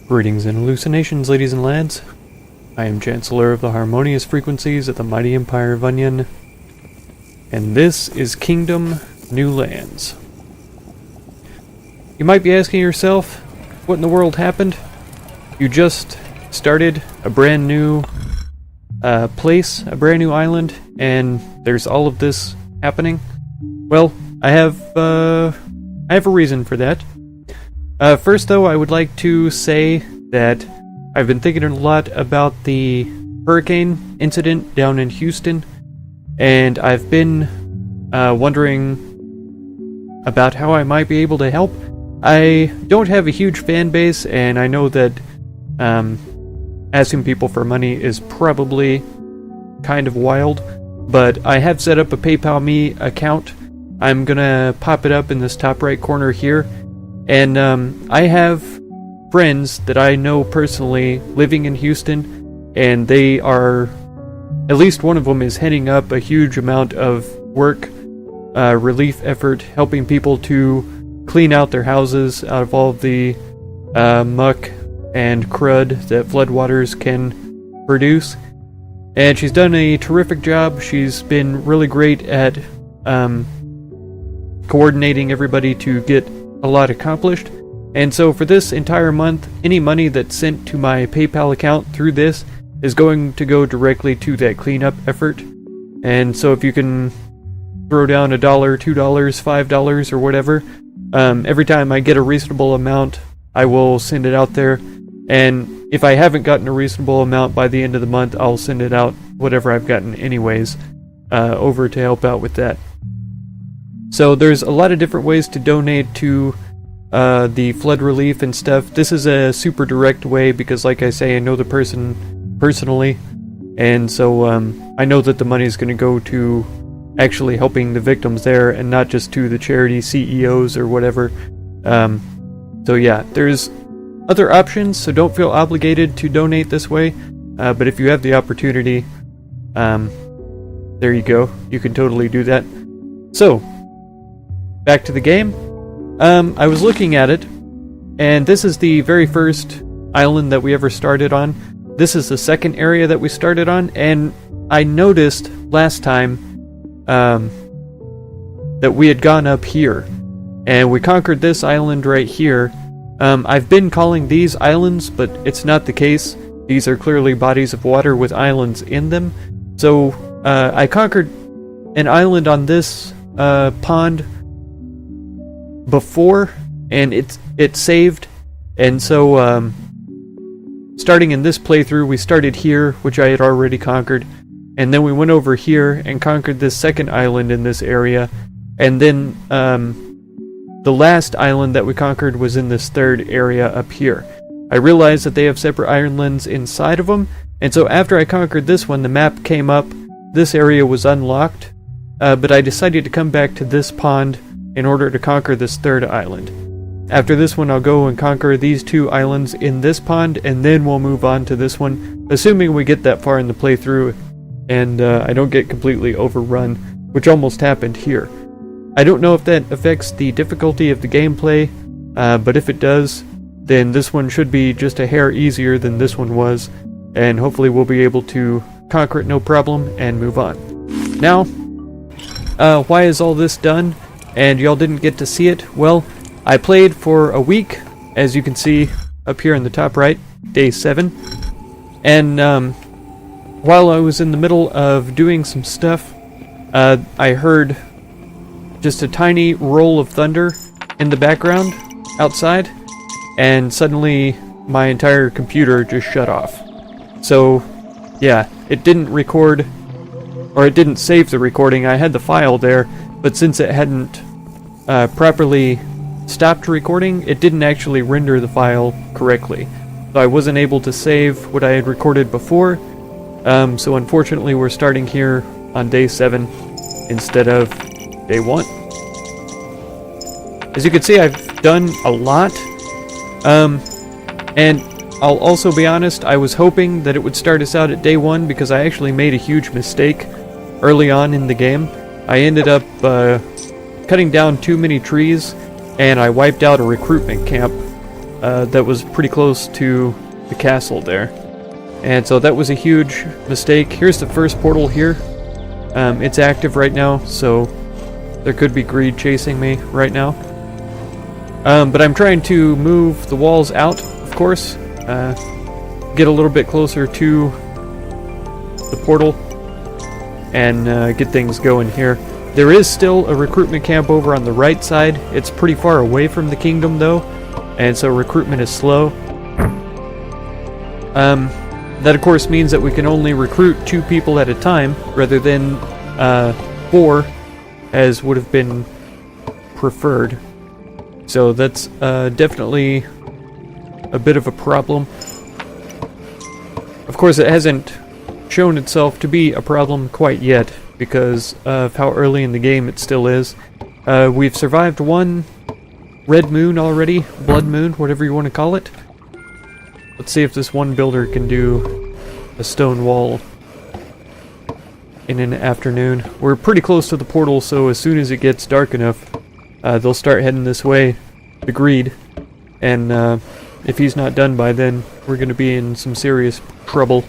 Greetings and hallucinations, ladies and lads. I am Chancellor of the Harmonious Frequencies at the mighty Empire of Onion, and this is Kingdom New Lands. You might be asking yourself, what in the world happened? You just started a brand new place, a brand new island, and there's all of this happening? Well, I have a reason for that. First, though, I would like to say that I've been thinking a lot about the hurricane incident down in Houston, and I've been wondering about how I might be able to help. I don't have a huge fan base, and I know that asking people for money is probably kind of wild, but I have set up a PayPal Me account. I'm gonna pop it up in this top right corner here. And I have friends that I know personally living in Houston, and they are, at least one of them is heading up a huge amount of work, relief effort, helping people to clean out their houses out of all of the muck and crud that floodwaters can produce. And she's done a terrific job. She's been really great at coordinating everybody to get a lot accomplished. And so for this entire month, any money that's sent to my PayPal account through this is going to go directly to that cleanup effort. And so if you can throw down $1, $2, $5 or whatever, every time I get a reasonable amount, I will send it out there. And if I haven't gotten a reasonable amount by the end of the month, I'll send it out, whatever I've gotten anyways, over to help out with that. So there's a lot of different ways to donate to the flood relief and stuff. This is a super direct way because, like I say, I know the person personally, and so I know that the money is going to go to actually helping the victims there and not just to the charity CEOs or whatever. So yeah, there's other options, so don't feel obligated to donate this way, but if you have the opportunity, there you go, you can totally do that. So back to the game. I was looking at it, and this is the very first island that we ever started on. This is the second area that we started on, and I noticed last time that we had gone up here, and we conquered this island right here. I've been calling these islands, but it's not the case. These are clearly bodies of water with islands in them. So I conquered an island on this pond before, and it saved, and so starting in this playthrough, we started here, which I had already conquered, and then we went over here and conquered this second island in this area, and then the last island that we conquered was in this third area up here. I realized that they have separate islands inside of them, and so after I conquered this one, the map came up, this area was unlocked, but I decided to come back to this pond in order to conquer this third island. After this one, I'll go and conquer these two islands in this pond, and then we'll move on to this one, assuming we get that far in the playthrough, and I don't get completely overrun, which almost happened here. I don't know if that affects the difficulty of the gameplay, but if it does, then this one should be just a hair easier than this one was, and hopefully we'll be able to conquer it no problem and move on. Now, why is all this done? And y'all didn't get to see it? Well, I played for a week, as you can see up here in the top right, day 7. And while I was in the middle of doing some stuff, I heard just a tiny roll of thunder in the background outside, and suddenly my entire computer just shut off. So, yeah, it didn't record, or it didn't save the recording. I had the file there, but since it hadn't properly stopped recording, it didn't actually render the file correctly. So I wasn't able to save what I had recorded before, so unfortunately we're starting here on day 7 instead of day 1. As you can see, I've done a lot, and I'll also be honest, I was hoping that it would start us out at day 1 because I actually made a huge mistake early on in the game. I ended up cutting down too many trees, and I wiped out a recruitment camp. that was pretty close to the castle there. And so that was a huge mistake. Here's the first portal here. It's active right now, so there could be greed chasing me right now. But I'm trying to move the walls out, of course. Get a little bit closer to the portal and get things going here. There is still a recruitment camp over on the right side. It's pretty far away from the kingdom though, and so recruitment is slow. That of course means that we can only recruit 2 people at a time rather than 4 as would have been preferred. So that's definitely a bit of a problem. Of course, it hasn't shown itself to be a problem quite yet because of how early in the game it still is. We've survived 1 red moon already, blood moon, whatever you want to call it. Let's see if this one builder can do a stone wall in an afternoon. We're pretty close to the portal, so as soon as it gets dark enough, they'll start heading this way, the greed, and if he's not done by then, we're going to be in some serious trouble.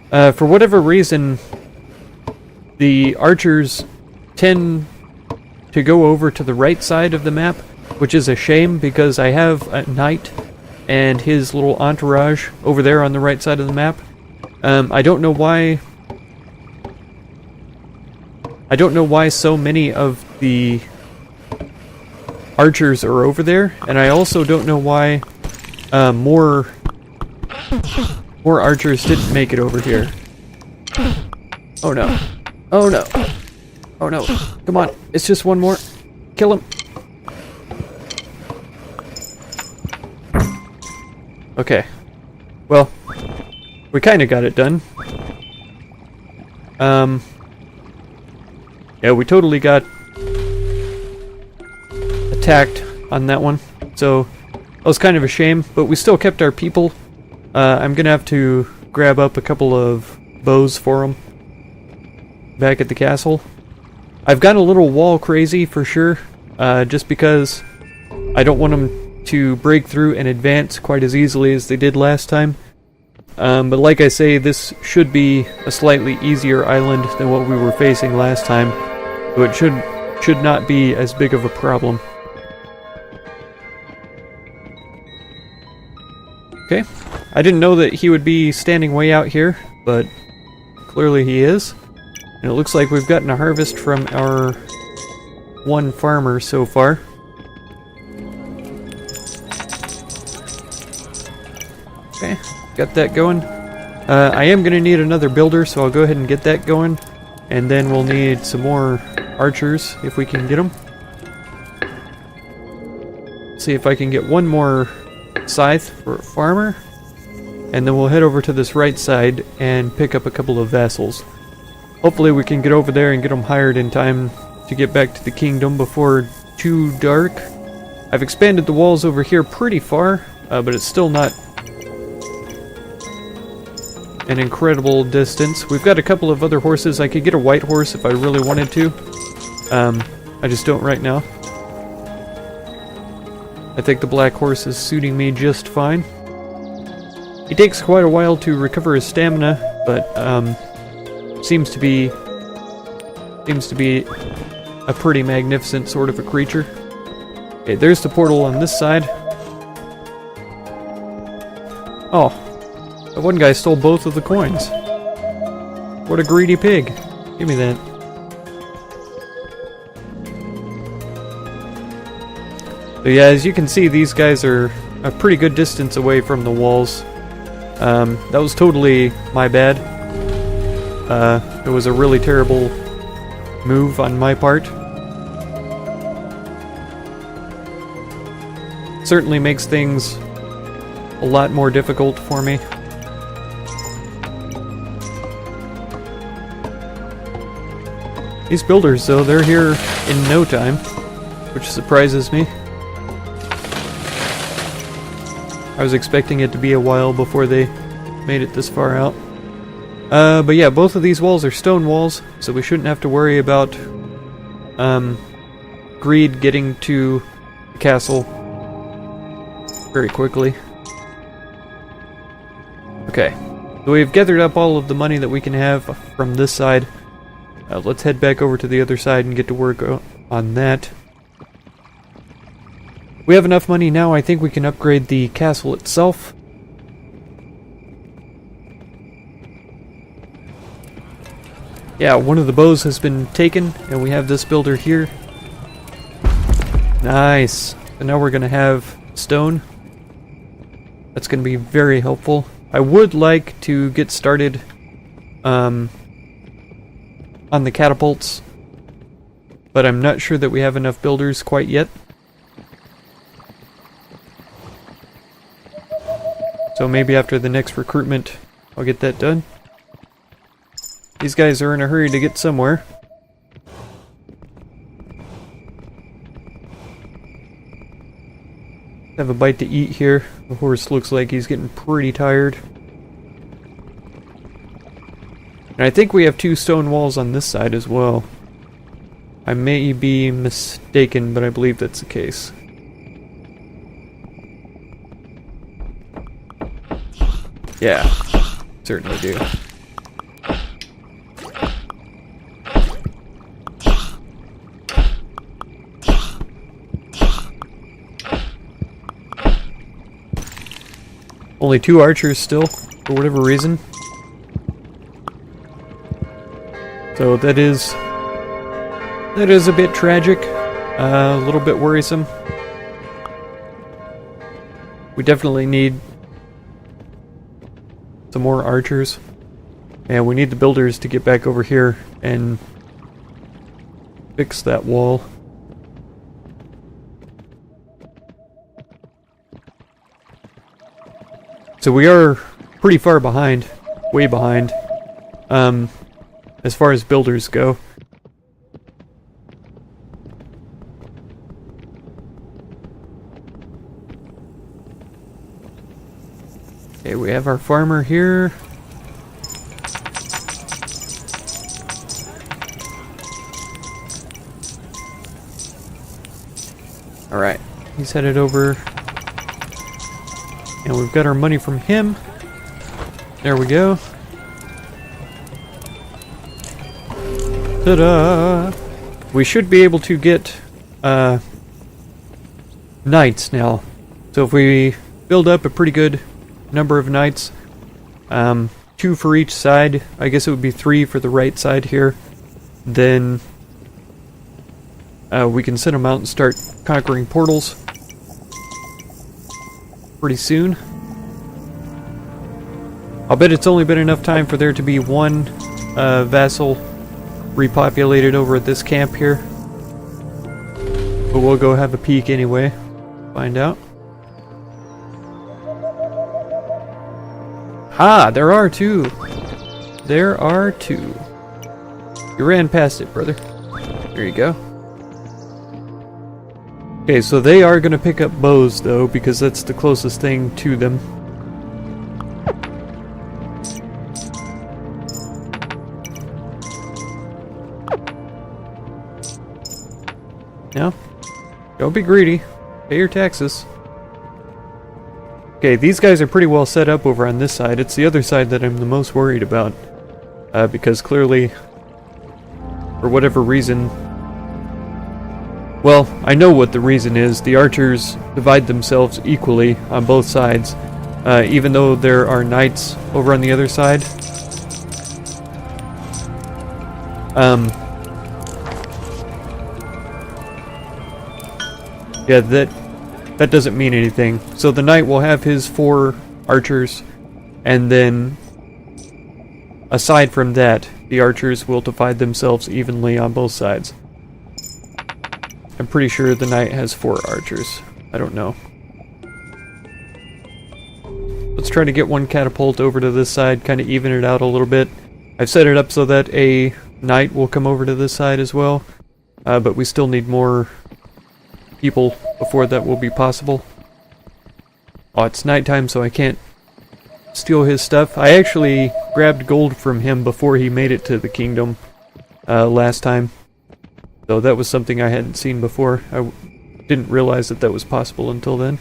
For whatever reason, the archers tend to go over to the right side of the map, which is a shame because I have a knight and his little entourage over there on the right side of the map. I don't know why so many of the archers are over there, and I also don't know why more archers didn't make it over here. Oh no. Oh no. Oh no. Come on. It's just one more. Kill him. Okay. Well, we kind of got it done. Yeah, we totally got attacked on that one. So, that was kind of a shame, but we still kept our people. I'm gonna have to grab up a couple of bows for them back at the castle. I've got a little wall crazy for sure, just because I don't want them to break through and advance quite as easily as they did last time. But like I say, this should be a slightly easier island than what we were facing last time, so it should not be as big of a problem. Okay, I didn't know that he would be standing way out here, but clearly he is. And it looks like we've gotten a harvest from our one farmer so far. Okay, got that going. I am going to need another builder, so I'll go ahead and get that going. And then we'll need some more archers, if we can get them. See if I can get one more scythe for a farmer. And then we'll head over to this right side and pick up a couple of vassals. Hopefully we can get over there and get them hired in time to get back to the kingdom before too dark. I've expanded the walls over here pretty far, but it's still not an incredible distance. We've got a couple of other horses. I could get a white horse if I really wanted to. I just don't right now. I think the black horse is suiting me just fine. He takes quite a while to recover his stamina, but seems to be a pretty magnificent sort of a creature. Okay, there's the portal on this side. Oh, that one guy stole both of the coins. What a greedy pig. Give me that. So yeah, as you can see, these guys are a pretty good distance away from the walls. That was totally my bad. It was a really terrible move on my part. Certainly makes things a lot more difficult for me. These builders, though, they're here in no time, which surprises me. I was expecting it to be a while before they made it this far out. But yeah, both of these walls are stone walls, so we shouldn't have to worry about greed getting to the castle. very quickly. Okay, so we've gathered up all of the money that we can have from this side. Let's head back over to the other side and get to work on that. We have enough money now, I think we can upgrade the castle itself. Yeah, one of the bows has been taken, and we have this builder here. Nice. So now we're going to have stone. That's going to be very helpful. I would like to get started on the catapults, but I'm not sure that we have enough builders quite yet. So maybe after the next recruitment, I'll get that done. These guys are in a hurry to get somewhere. Have a bite to eat here. The horse looks like he's getting pretty tired. And I think we have 2 stone walls on this side as well. I may be mistaken, but I believe that's the case. Yeah, certainly do. Only 2 archers still, for whatever reason. So that is a bit tragic, a little bit worrisome. We definitely need some more archers, and we need the builders to get back over here and fix that wall. So we are pretty far behind, way behind, as far as builders go. Okay, we have our farmer here. Alright, he's headed over. And we've got our money from him. There we go. Ta-da! We should be able to get knights now. So if we build up a pretty good number of knights, 2 for each side, I guess it would be 3 for the right side here, then we can send them out and start conquering portals pretty soon. I'll bet it's only been enough time for there to be 1 vassal repopulated over at this camp here. But we'll go have a peek anyway. Find out. Ah, there are 2. There are 2. You ran past it, brother. There you go. Okay, so they are going to pick up bows, though, because that's the closest thing to them. No? Don't be greedy. Pay your taxes. Okay, these guys are pretty well set up over on this side. It's the other side that I'm the most worried about. Because clearly, for whatever reason... Well, I know what the reason is. The archers divide themselves equally on both sides, even though there are knights over on the other side. Yeah, that doesn't mean anything. So the knight will have his 4 archers, and then aside from that, the archers will divide themselves evenly on both sides. I'm pretty sure the knight has 4 archers. I don't know. Let's try to get 1 catapult over to this side, kind of even it out a little bit. I've set it up so that a knight will come over to this side as well, but we still need more people before that will be possible. Oh, it's nighttime, so I can't steal his stuff. I actually grabbed gold from him before he made it to the kingdom last time. So that was something I hadn't seen before. I didn't realize that that was possible until then.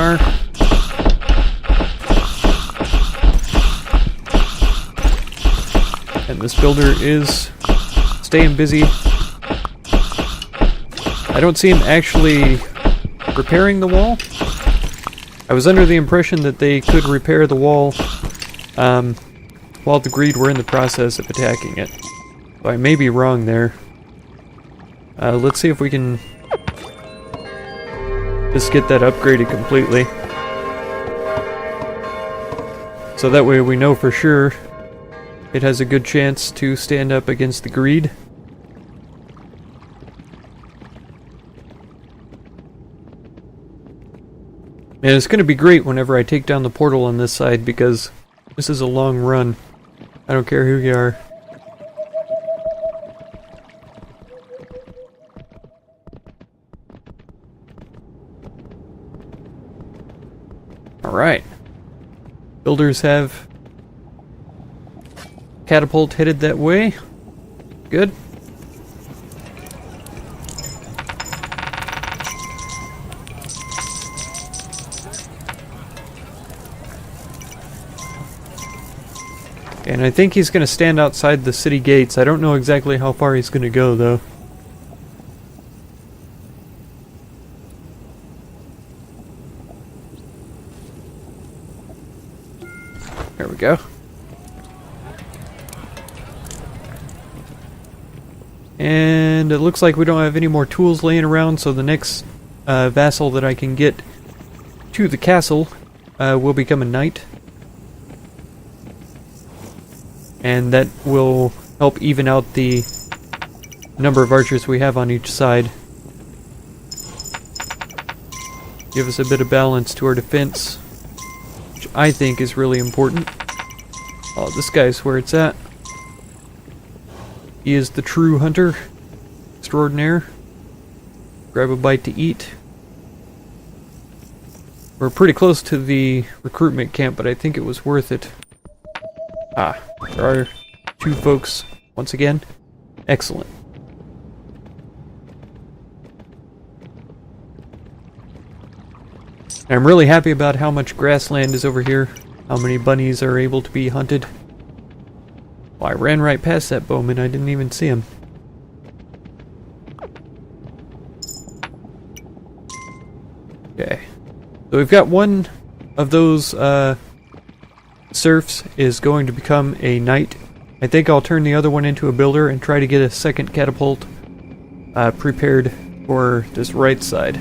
are. And this builder is staying busy. I don't see him actually repairing the wall. I was under the impression that they could repair the wall while the greed were in the process of attacking it. So I may be wrong there. Let's see if we can just get that upgraded completely. So that way we know for sure it has a good chance to stand up against the greed. And it's going to be great whenever I take down the portal on this side, because this is a long run. I don't care who you are. Alright. Builders have catapult headed that way. Good. And I think he's going to stand outside the city gates. I don't know exactly how far he's going to go, though. There we go. And it looks like we don't have any more tools laying around, so the next vassal that I can get to the castle will become a knight. And that will help even out the number of archers we have on each side. Give us a bit of balance to our defense, which I think is really important. Oh, this guy's where it's at. He is the true hunter extraordinaire. Grab a bite to eat. We're pretty close to the recruitment camp, but I think it was worth it. Ah, there are two folks once again. Excellent. I'm really happy about how much grassland is over here, how many bunnies are able to be hunted. Well, I ran right past that bowman, I didn't even see him. Okay. So we've got one of those serfs is going to become a knight. I think I'll turn the other one into a builder and try to get a second catapult prepared for this right side.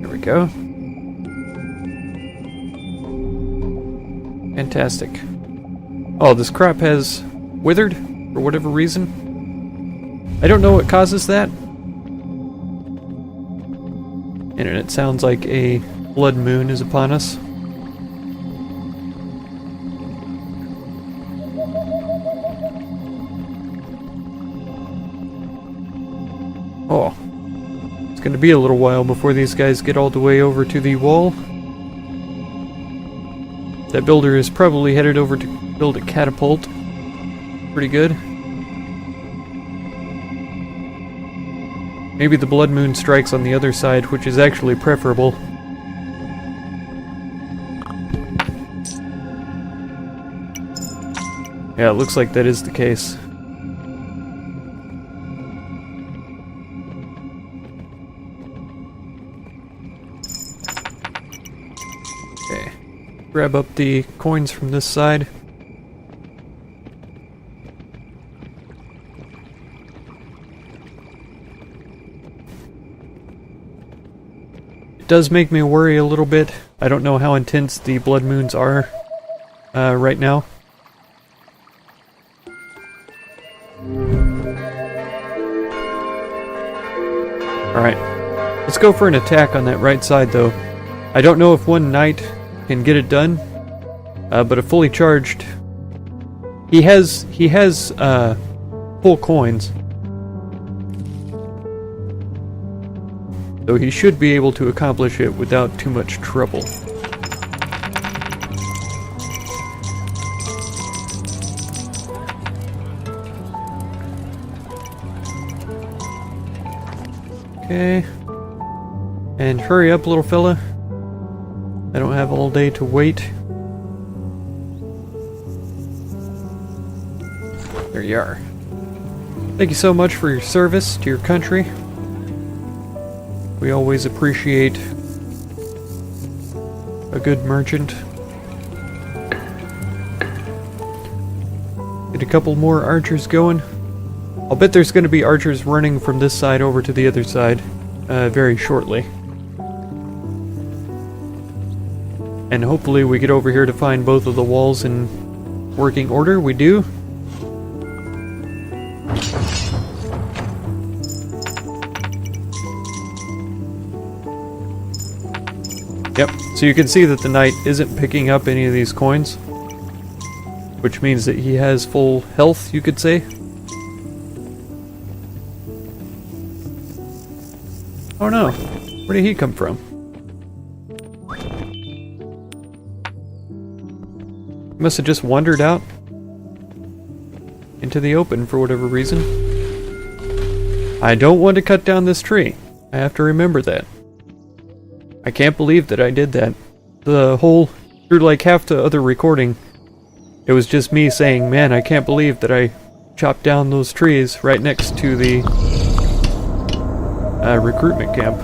There we go. Fantastic. Oh, this crop has withered for whatever reason. I don't know what causes that. And it sounds like a blood moon is upon us. Oh. It's going to be a little while before these guys get all the way over to the wall. That builder is probably headed over to build a catapult. Pretty good. Maybe the blood moon strikes on the other side, which is actually preferable. Yeah, it looks like that is the case. Okay. Grab up the coins from this side. Does make me worry a little bit. I don't know how intense the blood moons are right now. Alright, let's go for an attack on that right side though. I don't know if one knight can get it done, but a fully charged... He has full coins. So he should be able to accomplish it without too much trouble. Okay. And hurry up, little fella. I don't have all day to wait. There you are. Thank you so much for your service to your country. We always appreciate a good merchant. Get a couple more archers going. I'll bet there's going to be archers running from this side over to the other side very shortly. And hopefully we get over here to find both of the walls in working order. We do. Yep, so you can see that the knight isn't picking up any of these coins, which means that he has full health, you could say. Oh no, where did he come from? He must have just wandered out into the open for whatever reason. I don't want to cut down this tree. I have to remember that. I can't believe that I did that. Through like half the other recording, it was just me saying, man, I can't believe that I chopped down those trees right next to the recruitment camp.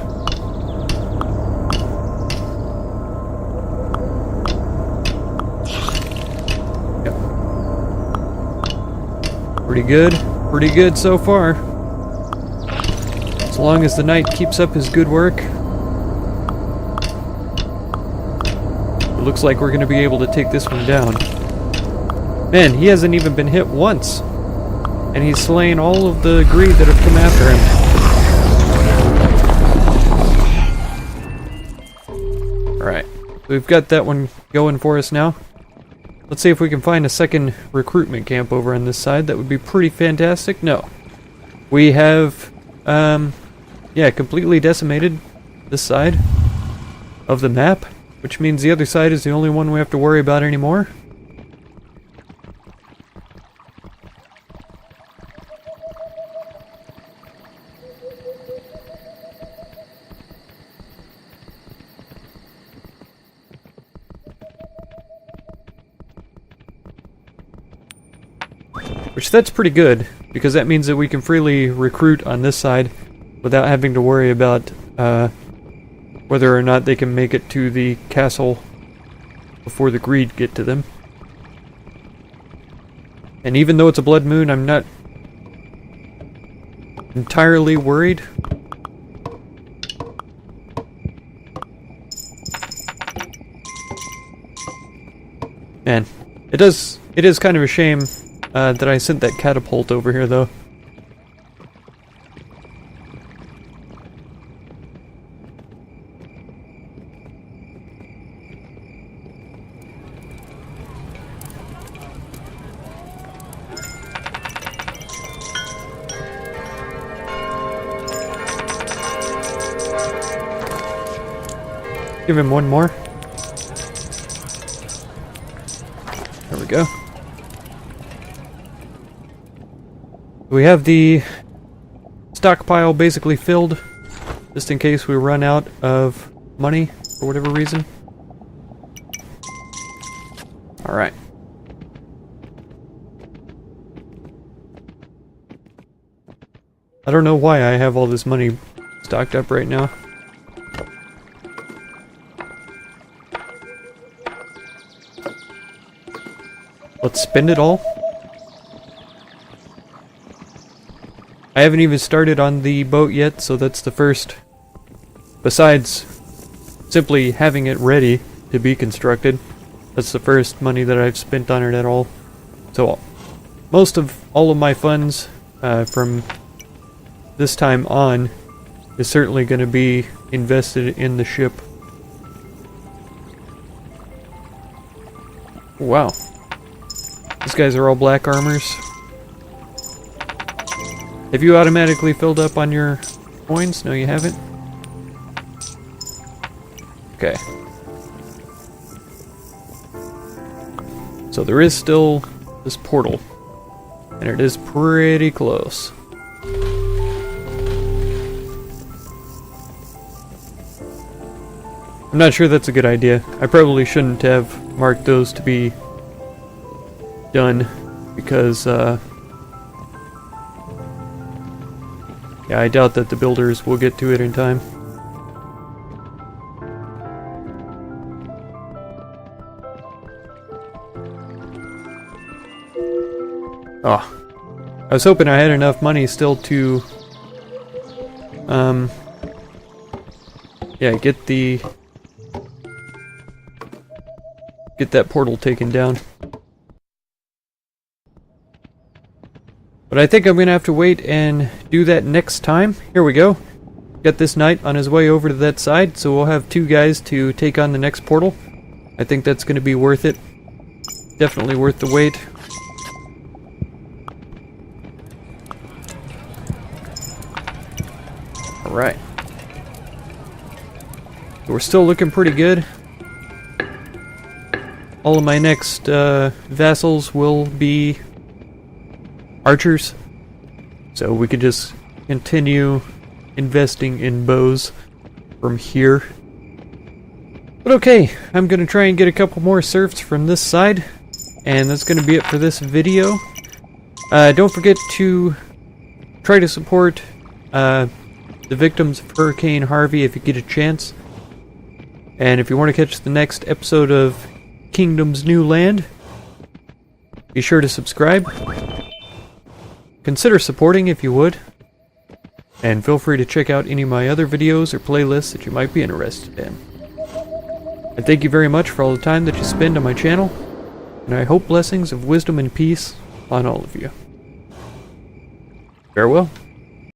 Yep. Pretty good so far. As long as the knight keeps up his good work, looks like we're going to be able to take this one down. Man, he hasn't even been hit once. And he's slaying all of the greed that have come after him. Alright. We've got that one going for us now. Let's see if we can find a second recruitment camp over on this side. That would be pretty fantastic. No. We have, completely decimated this side of the map. Which means the other side is the only one we have to worry about anymore. Which that's pretty good, because that means that we can freely recruit on this side without having to worry about whether or not they can make it to the castle before the greed get to them. And even though it's a blood moon, I'm not entirely worried. Man, it is kind of a shame that I sent that catapult over here, though. Give him one more. There we go. We have the stockpile basically filled, just in case we run out of money for whatever reason. Alright. I don't know why I have all this money stocked up right now. Let's spend it all. I haven't even started on the boat yet, so that's the first. Besides simply having it ready to be constructed, that's the first money that I've spent on it at all. So most of all of my funds from this time on is certainly going to be invested in the ship. Wow. These guys are all black armors. Have you automatically filled up on your coins? No, you haven't? Okay. So there is still this portal. And it is pretty close. I'm not sure that's a good idea. I probably shouldn't have marked those to be done, because, yeah, I doubt that the builders will get to it in time. Oh. I was hoping I had enough money still to, yeah, get that portal taken down. But I think I'm gonna have to wait and do that next time. Here we go. Got this knight on his way over to that side, so we'll have 2 guys to take on the next portal. I think that's gonna be worth it. Definitely worth the wait. Alright. So we're still looking pretty good. All of my next vassals will be archers, so we could just continue investing in bows from here. But okay, I'm gonna try and get a couple more serfs from this side, and that's gonna be it for this video. Don't forget to try to support the victims of Hurricane Harvey if you get a chance. And if you want to catch the next episode of Kingdom's New Land, be sure to subscribe. Consider supporting if you would. And feel free to check out any of my other videos or playlists that you might be interested in. And thank you very much for all the time that you spend on my channel. And I hope blessings of wisdom and peace on all of you. Farewell.